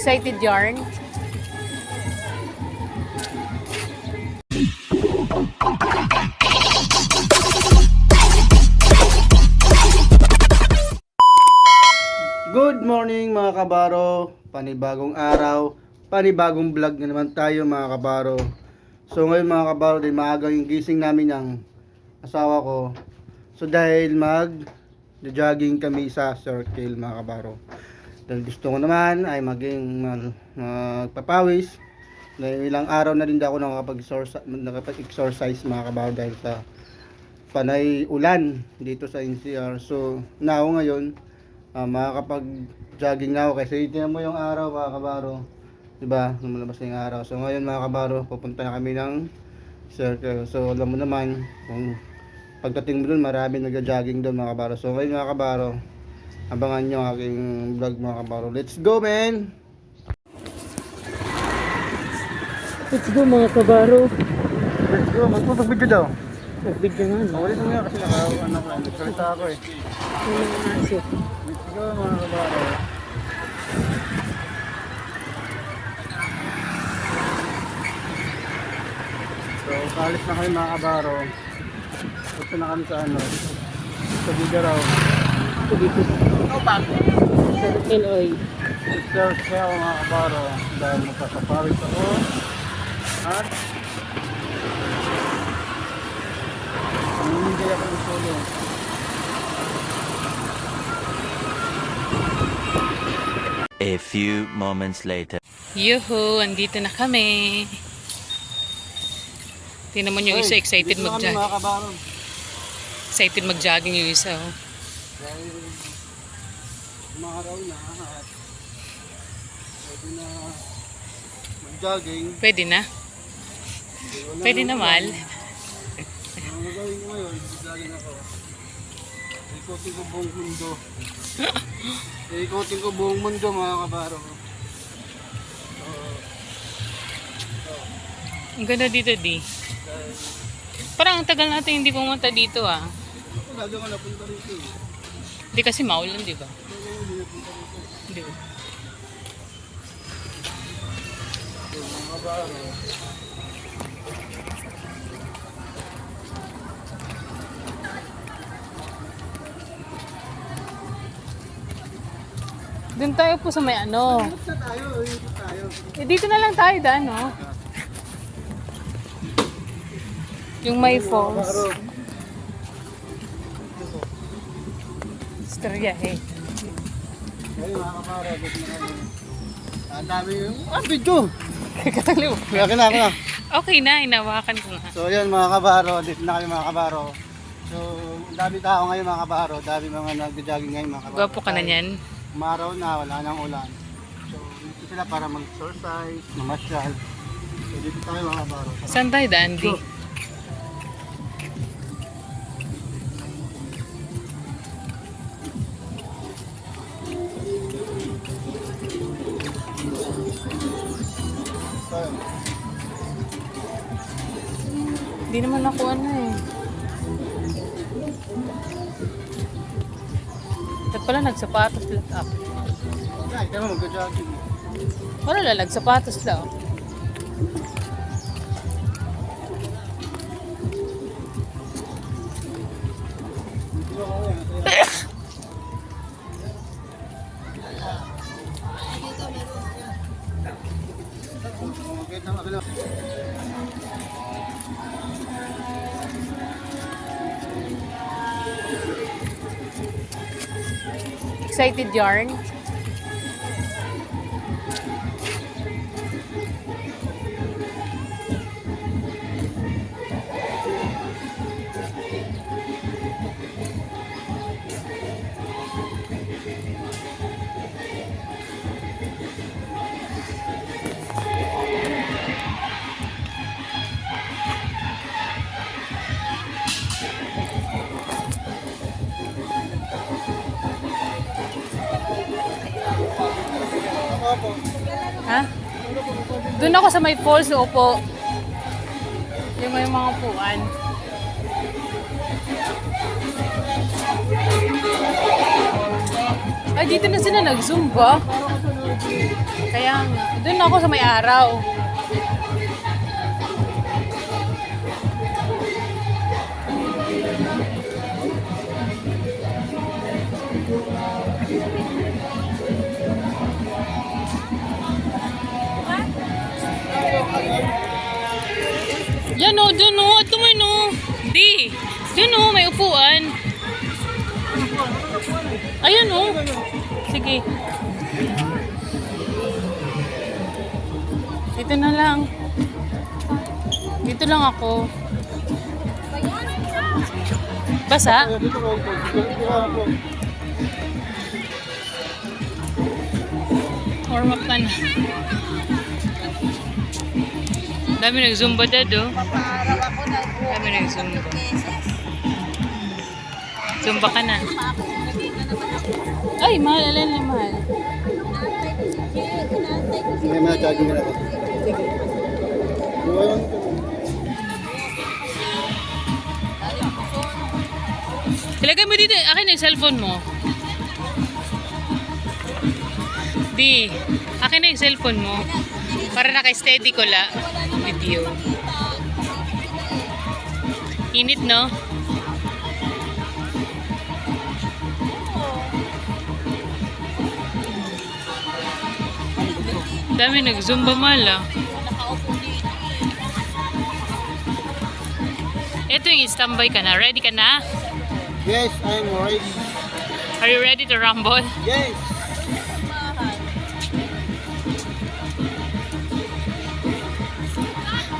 Excited yarn? Good morning mga kabaro, panibagong araw, panibagong vlog na naman tayo mga kabaro. So ngayon mga kabaro, din maaga yung gising namin ng asawa ko. So dahil jogging kami sa circle mga kabaro. Dahil gusto ko naman ay magpapawis. Dahil ilang araw na din ako nakapag-exercise mga kabaro dahil sa panay ulan dito sa NCR. So now ngayon, makakapag-jogging na ako kasi tingnan mo yung araw mga kabaro, diba, lumalabas na yung araw. So ngayon mga kabaro, pupunta na kami ng circle. So alam mo naman, kung pagdating mo dun, marami nagja-jogging doon mga kabaro. So ngayon mga kabaro, abangan nyo ang aking vlog mga kabaro. Let's go man! Let's go mga kabaro. Let's go, magpapag-video daw. Magbigyan nga no? Ulit mo nga kasi nagsalita ako eh. Yung mga aso. Let's go mga kabaro. So kalis na kami mga kabaro. Punta na kami sa sa Bigaraw. Ito dito. Circle oil. Itself kaya ako mga kabaro dahil magpapapawis ako at hindi ako ng solo. A few moments later. Yuhu, andito na kami. Tingnan mo yung isa, excited mag-jogging. Mga kabaro. Excited mag-jogging yung isa. Oh. Dahil umaraw na at pwede na mag-jogging. Pwede na? Pwede na mal. Ang gagawin ko ngayon, mag-jogging ako. Ikotin ko buong mundo. Ikotin ko buong mundo mga kabaro. Ang ganda dito, di. Parang ang tagal natin hindi pumunta dito, ah. Lagi ko napunta rito. Hindi kasi maulan, di ba? Hindi. Mga kabaro. Doon tayo po sa may ano. Ikot na tayo, ikot tayo. Dito na lang tayo, daan, no? Yung may falls. Istorya, eh. Ngayon mga kabaro, dito na kami. Ang dami yung video! Kakaliw. Kaya na. Okay na, inawakan ko nga. So yun mga kabaro, dito na kami mga kabaro. So ang dami tao ngayon mga kabaro, dami mga nag-jogging ngayon mga kabaro. Gwapo ka na niyan. Umaraw na, wala nang ulan. So dito sila para mag-exercise, mamasyal. So dito tayo mga kabaro. Saan tayo daan, di? Hindi naman ako ano eh. Dapat pala nagsapatos lang ako. Ay, tayo mag-jogging. Wala lang, nagsapatos lang. Excited yarn? Ha? Doon ako sa may falls, upo. Yung may mga upuan. Ay, dito na sila nag-zumba. Kaya nga, doon ako sa may araw. Yan o, doon o, ito mo no. Di, doon o, may upuan. Ayan o. Sige. Dito na lang. Dito lang ako. Basa? Dito ko. Warm up ka na. Dami nag-zumba dad oh. Dami nag-zumba. Zumba ka na. Ay, mahal. Alin na mahal. May mga charging na ako. Ilagay mo dito. Akin yung cellphone mo. Di. Akin na yung cellphone mo. Para naka-steady ko la. Video. Init no? Dami nag-zumba mala. Ito yung standby ka na. Ready ka na? Yes, I'm ready. Are you ready to rumble? Yes.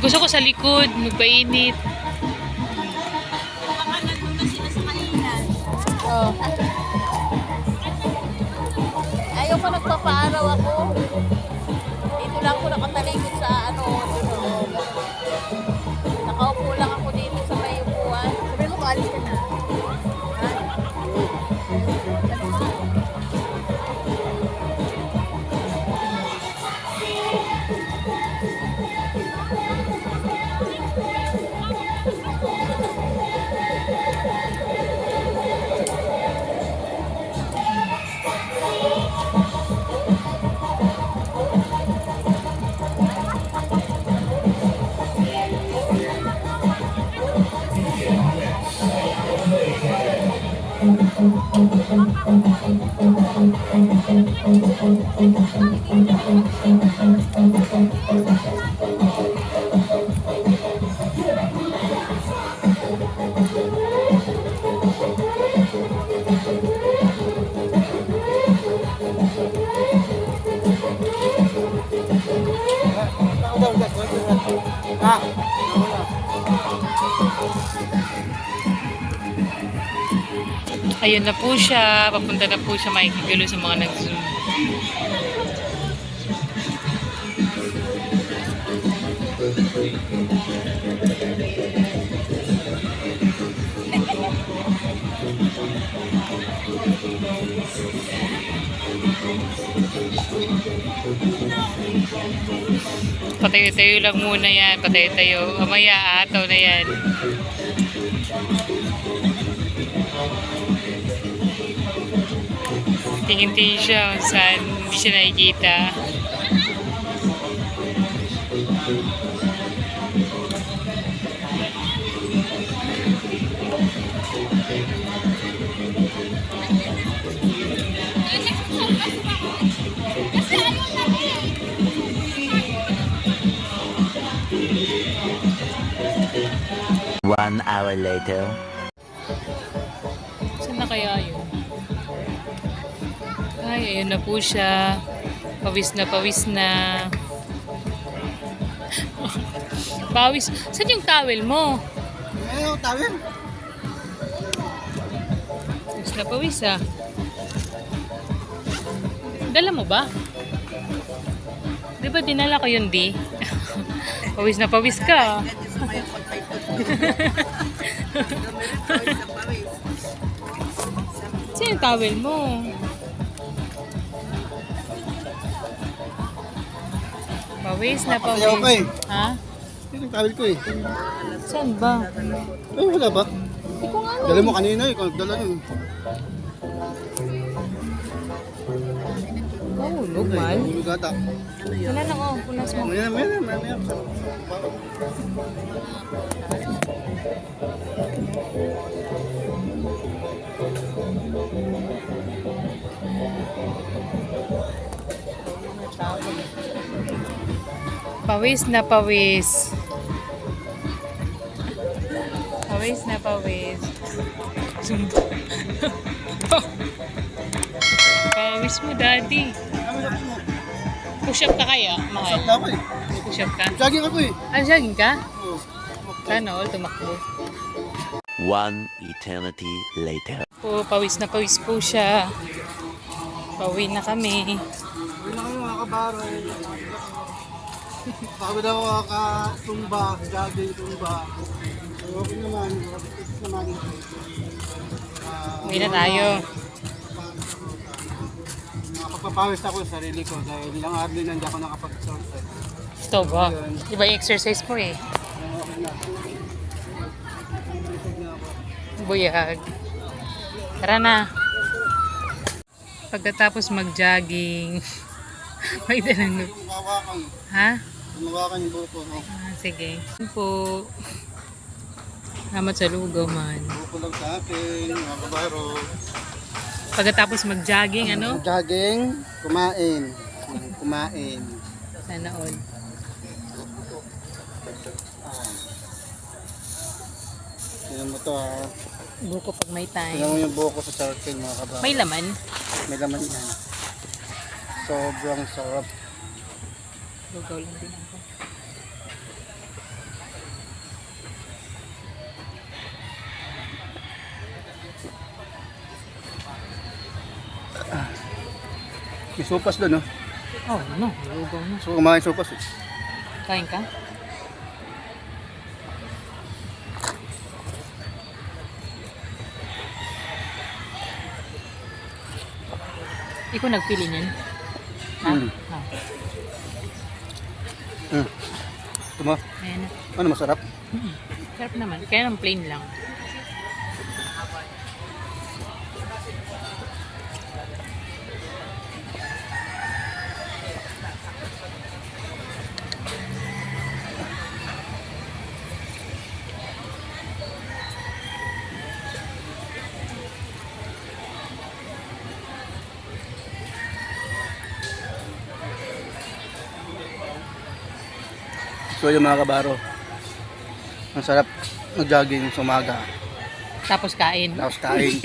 Gusto ko sa likod, magpainit. Oh. Ayaw ko nagpapaaraw ako. Dito lang ako nakatalikod sa ano. Nakaupo lang ako dito sa may upuan. Sabi mo, kaalis ka na. Ayun na po siya. Papunta na po siya makikigulo sa mga nag-zoom. Patayo-tayo lang muna yan. Patayo-tayo. Mamaya ataw na yan. Tingin-tingin siya kung saan hindi siya nakikita. One hour later. Saan na kaya yun? Ay, ayun na po siya. Pawis na, pawis na. Pawis. Saan yung towel mo? Ano, tawin? Pawis na, pawis ah. Dala mo ba? Di ba dinala ko yun, di? Pawis na, pawis ka. Saan yung towel mo? Pawis na, pawis. Papayaw ka eh. Ha? Yan ang tawil ko eh. Saan ba? Ay, wala ba? Hindi ko nga alam. Dala mo kanina eh. Kung dala nyo. Mahulog, Mal. Hulog ata. Wala lang, oh. Punas mo. Mamaya. Pawis na pawis. Pawis na pawis. Sumbo. Pawis mo, daddy. Push up ka kaya, mahal? Sakta ako eh. Push up ka? Jogging ako eh. Ah, jogging ka? Oo. Sana all tumakbo. One eternity later. Po, pawis na pawis po siya. Pauwi na kami. Uwi na kayo mga kabaro. Pagod ako tumba, jogging, tumba. Okay naman. Uwi na tayo. Nakapagpapawis ako sa sarili ko dahil ilang araw din hindi ako nakapag-exercise. Ito ba? Iba yung exercise mo eh. Okay na. Buyag. Tara na. Pagkatapos mag-jogging. May dalang. Tumawakan. Ha? Tumawakan yung buko. No? Ah, sige. Yun po. Salamat sa lugaw man. Buko lang sa akin, mga kabaro. Pagkatapos mag-jogging, ano? Jogging, kumain. Kumain. Sana all. Tignan mo to ha. Buko pag may Tignan time. mo yung buko sa circle mga kabaro. May laman. May laman yan. Sobrang sarap. Lugaw lang din ako. May sopas doon, no? Oh, no. Lugaw na. So, kumain sopas eh. Kain ka? Ikaw nagpili niyan? Ha? Mm. Ah, Ito mo? ayan na. Ano masarap? Sarap naman. Kaya lang plain lang. So yung mga kabaro. Ang sarap mag-jogging sa umaga. Tapos kain. Tapos kain.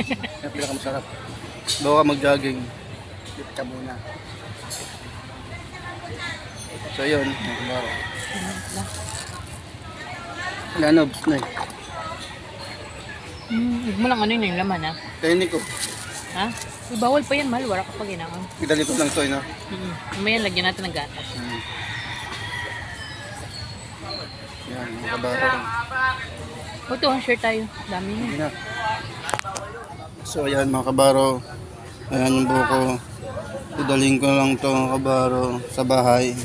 Yung pinakamasarap. Bago ka mag-jogging, dip ka muna. So yun, mga kabaro. Wala na, ubus na eh. Huwag mo lang ano yun yung laman ha. Kainin ko. Ha? Uy, bawal pa yan, mahal. Wala ka pa ginaan. Idali ko lang ito, no? Mamaya lagyan natin ng gatas. Yan, mga kabaro. O ito, share tayo. Dami Hindi niya. na. So ayan mga kabaro. Ayan yung buko. Idaling ko lang to mga kabaro sa bahay.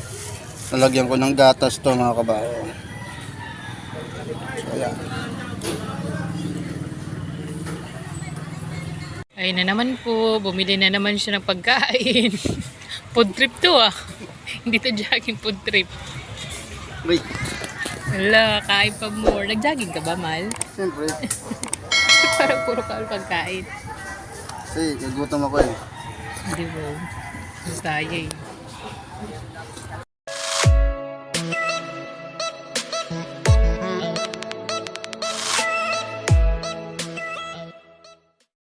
Nalagyan ko ng gatas to mga kabaro. So ayan. Ayun na naman po. Bumili na naman siya ng pagkain. Food trip to ah. Hindi to jogging, food trip. Wait, Wala, kain pa more. Nag-jogging ka ba, Mal? siyempre. Parang puro ka pagkain. Kasi nagutom ako eh. Hindi mo. Tayo eh.